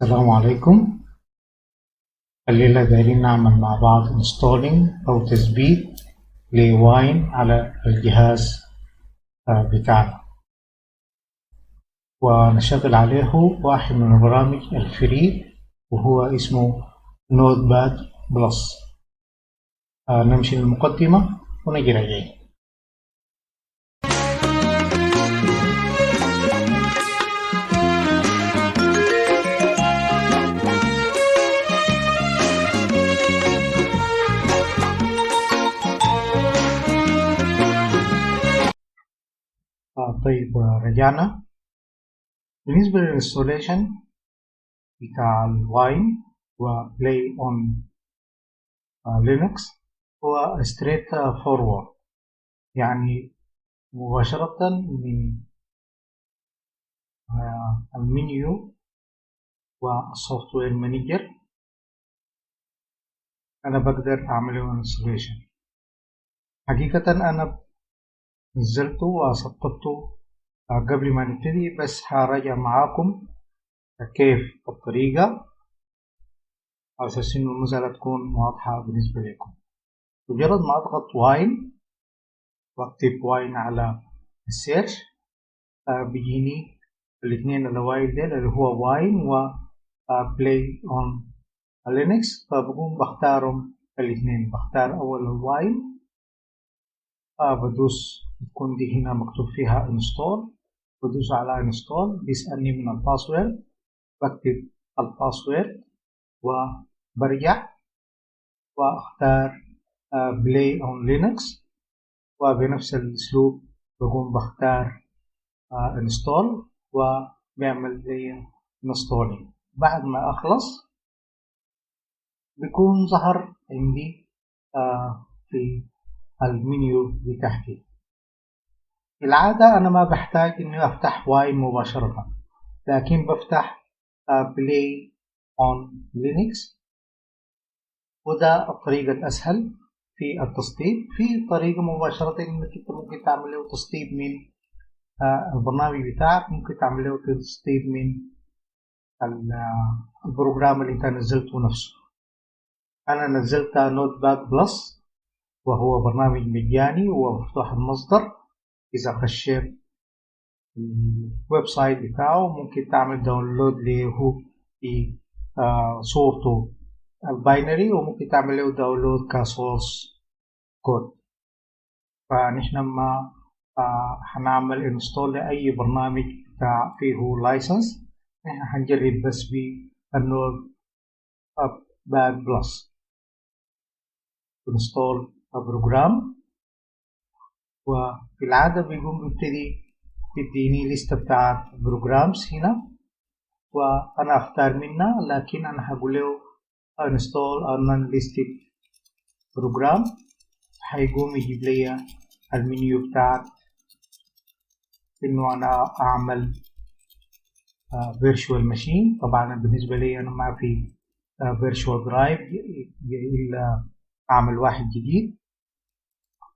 السلام عليكم. الليلة دايرين نعمل مع بعض installing أو تثبيت لواين على الجهاز بتاعنا، ونشغل عليه واحد من البرامج الفري وهو اسمه نوت باد بلس. نمشي للمقدمة ونجي راجعين. طيب، رجعنا. بالنسبة للإنستوليشن بتاع الواين وبلاي اون لينكس هو ستريت فورورد، يعني مباشرة من المنيو والسوفت وير مانجر أنا بقدر أعمله انستليشن. حقيقة أنا نزلته وسطبته قبل ما نبتدي، بس هراجع معاكم كيف الطريقة على أساس إنه المسألة تكون واضحة بالنسبة لكم. مجرد ما أضغط واين وأكتب واين على السيرش بيجيني الاثنين الأوائل ديل اللي هو واين و بلاي اون لينكس، فبقوم بختارهم الاثنين. بختار أول الواين، بدوس تكون دي هنا مكتوب فيها انستول، بدوس على انستول، بيسألني من الباسورد، بكتب الباسورد وبرجع واختار بلاي اون لينكس، وبنفس الاسلوب بقوم بختار انستول وبيعمل لي انستولينج. بعد ما اخلص بيكون ظهر عندي في المنيو بتاعتي. في العادة أنا ما بحتاج إني أفتح واين مباشرة، لكن بفتح بلاي اون لينكس، وده الطريقة الأسهل في التسطيب. في طريقة مباشرة إنك أنت ممكن تعمل له تسطيب من البرنامج بتاعك، ممكن تعمل له تسطيب من البروجرام اللي أنت نزلته نفسه. أنا نزلت نوت باد بلس، وهو برنامج مجاني ومفتوح المصدر. إذا خشيت الويب سايت بتاعه ممكن تعمل داونلود له في صورته الباينري، وممكن تعمل له داونلود كسورس كود. فنحن ما هنعمل انستول لأي برنامج بتاع فيه لايسنس، نحن هنجرب بس بالنود باد بلس. انستول بروجرام، وفي العادة بيقوم بيبتدي تديني لستة بتاعت بروجرامز هنا، وأنا أختار منها، لكن أنا هقول له install a non-listed program. هيقوم يجيب لي المنيو بتاعت إنه أنا أعمل virtual machine. طبعا بالنسبة لي أنا ما في virtual drive إلا أعمل واحد جديد،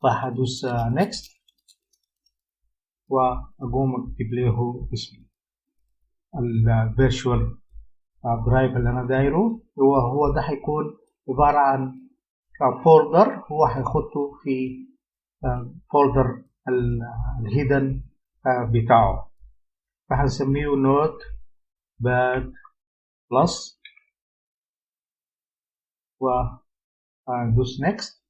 فهدوس next وأقوم أكتب له اسمي الفيرتشوال درايف اللي انا دايره. هو ده هيكون عبارة عن فولدر، هو هيحطه في فولدر الهيدن بتاعه، فهنسميه نوت باد بلس، وندوس نيكست.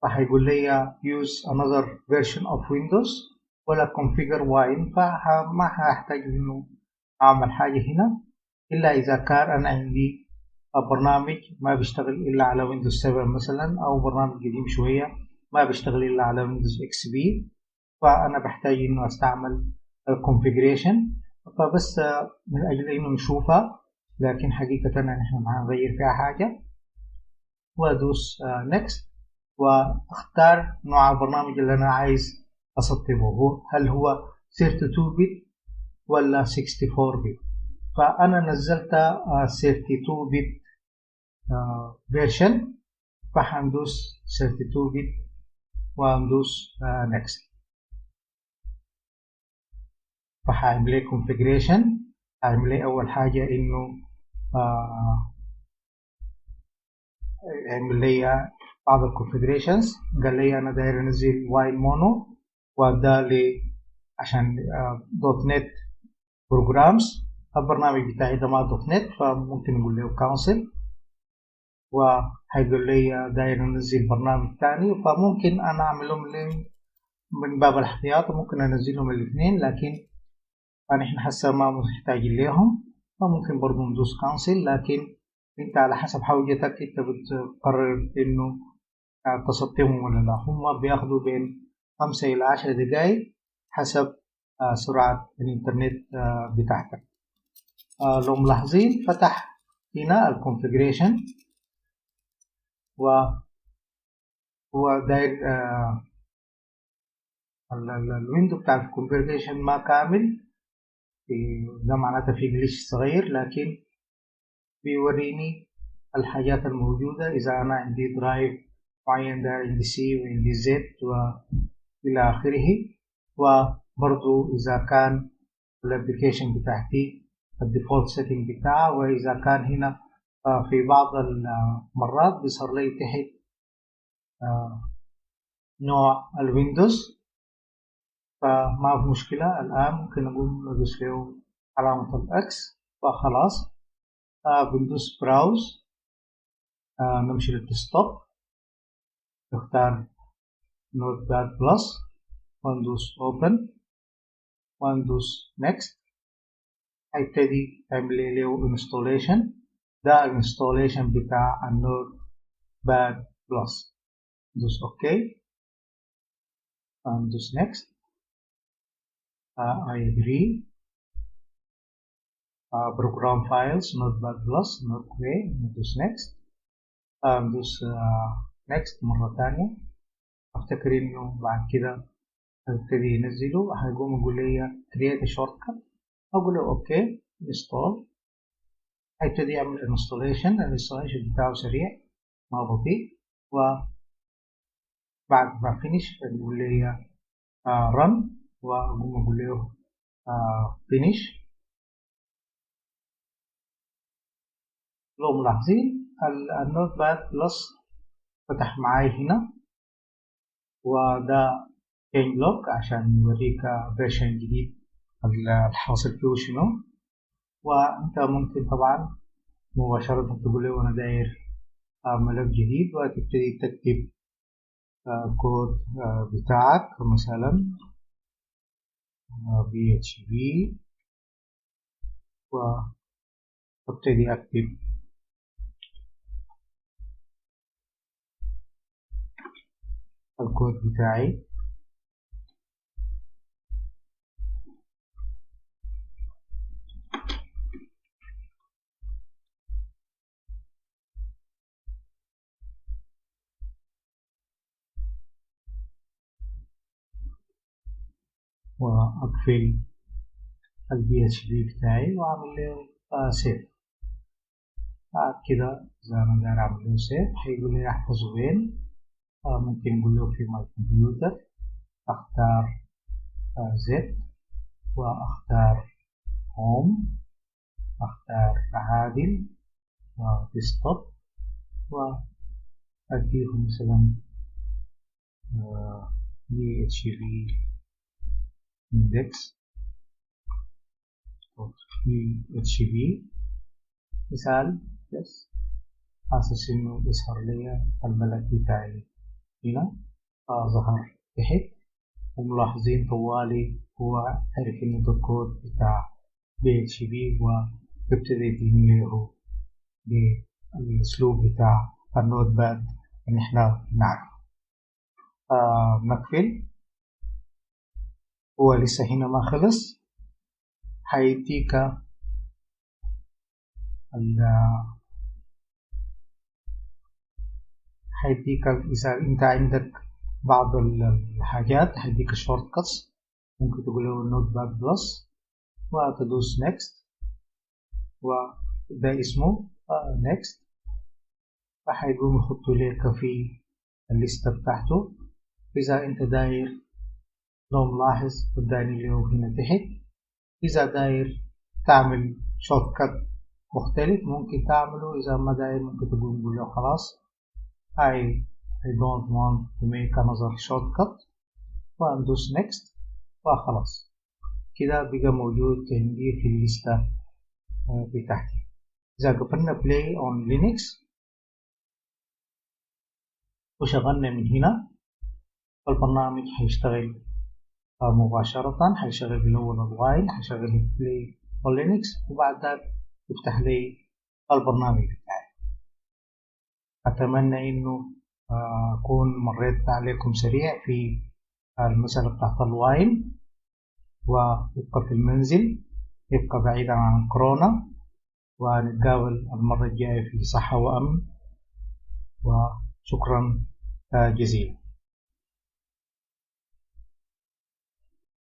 فهيقول لي use another version of Windows ولا configure واين، فما هحتاج انه اعمل حاجة هنا الا اذا كان انا عندي برنامج ما بيشتغل الا على ويندوز 7 مثلا، او برنامج قديم شوية ما بيشتغل الا على ويندوز اكس بي، فانا بحتاج انه استعمل الكونفيجريشن. فبس من اجل انه نشوفها، لكن حقيقة نحن ما هنغير فيها حاجة. وادوس next واختار نوع البرنامج اللي انا عايز اسطبه، هل هو 32 بت ولا 64 بت. فانا نزلت 32 بت فيرجن، فهندوس 32 بت وندوس next. فهعمل لي configuration هعمل لي أول حاجة إنه عمل لي بعض الكونفيجريشنز. قال لي أنا داير أنزل واين مونو، وده لي عشان دوت نت بروجرامز. البرنامج بتاعي ده ما دوت نت، فممكن نقول له كونسل، وهيقول لي داير انزل برنامج تاني، فممكن انا اعملهم من باب الاحتياط، وممكن انزلهم الاثنين، لكن نحن هسه ما محتاجين لهم، فممكن برضو ندوس كونسل. لكن انت على حسب حوجتك انت بتقرر انه تسطبهم ولا لا. هم بياخدوا بين 5 إلى 10 دقائق حسب سرعة الإنترنت بتاعتك. لو ملاحظين فتح هنا الكونفيجريشن، وهو داير الويندو بتاع الكونفيجريشن ما كامل، ده معناته في جليش صغير، لكن بيوريني الحاجات الموجودة. إذا أنا عندي درايف معين، ده عندي سي وعندي زد وإلى آخره. وبرضو إذا كان الابليكيشن بتاعتي الديفولت سيتنج بتاعه، وإذا كان هنا في بعض المرات بيظهر لي تحت نوع الويندوز، فما في مشكلة. الآن ممكن أقوم ندوس له علامة الإكس وخلاص. بندوس براوز، نمشي للديسكتوب، نختار نوت باد بلس، وندوس اوبن، وندوس نيكست. هيبتدي يعمل له انستوليشن. ده الانستوليشن بتاع النوت باد بلس. ندوس اوكي، ندوس نيكست. I agree. program files not bad plus not way. ندوس next. ندوس next مرة تانية. افتكر انه بعد كده هيبتدي ينزله، هيقوم يقول لي create a shortcut، اقول له اوكي install. هيبتدي يعمل installation. الانستوليشن بتاعه سريع ما بطيء، وبعد ما finish يقول لي run، واقوم اقول له finish. لو ملاحظين النوت باد بلس فتح معاي هنا، وده change log عشان يوريك فيرجن جديد الحاصل فيه شنو. وانت ممكن طبعا مباشرة تقول له انا داير ملف جديد، وتبتدي تكتب كود بتاعك، مثلا PHP، وابتدي اكتب الكود بتاعي. واقفل PHP بتاعي واعمل له سيف. بعد كده إذا أنا داير أعمل له سيف هيقول لي أحفظه وين. ممكن نقول له في ماي كمبيوتر، أختار زد، وأختار هوم، أختار عادل وديسكتوب، وأديه مثلا PHP index PHP مثال بس، حاسس إنه يظهر لي الملف بتاعي هنا ظهر تحت. وملاحظين طوالي هو عرف إنه ده الكود بتاع PHP، ويبتدي يديني له بالأسلوب بتاع النوت باد إن إحنا نعرف. نقفل. هو لسه هنا ما خلص. هيديك إذا أنت عندك بعض الحاجات هيديك الشورت كاتس، ممكن تقول له نوت باد بلس وتدوس نيكست، وده اسمه نيكست، فهيقوم يحط لك في الليستة بتاعته. إذا أنت داير، لو ملاحظ قدامي له هنا تحت، إذا داير تعمل شورت كات مختلف ممكن تعمله. إذا ما داير ممكن تقول له خلاص I don't want to make another shortcut وندوس next وخلاص كده بقى موجود عندي في الليستة بتاعتي. إذا قفلنا play on Linux وشغلنا من هنا البرنامج هيشتغل مباشرة. هيشغل بالأول الواين، هيشغل play on Linux، وبعد ذلك يفتح لي البرنامج بتاعي. أتمنى إنه أكون مريت عليكم سريع في المسألة بتاعت الواين، ويبقى في المنزل، يبقى بعيدا عن كورونا، ونتقابل المرة الجاية في صحة وأمن، وشكرا جزيلا.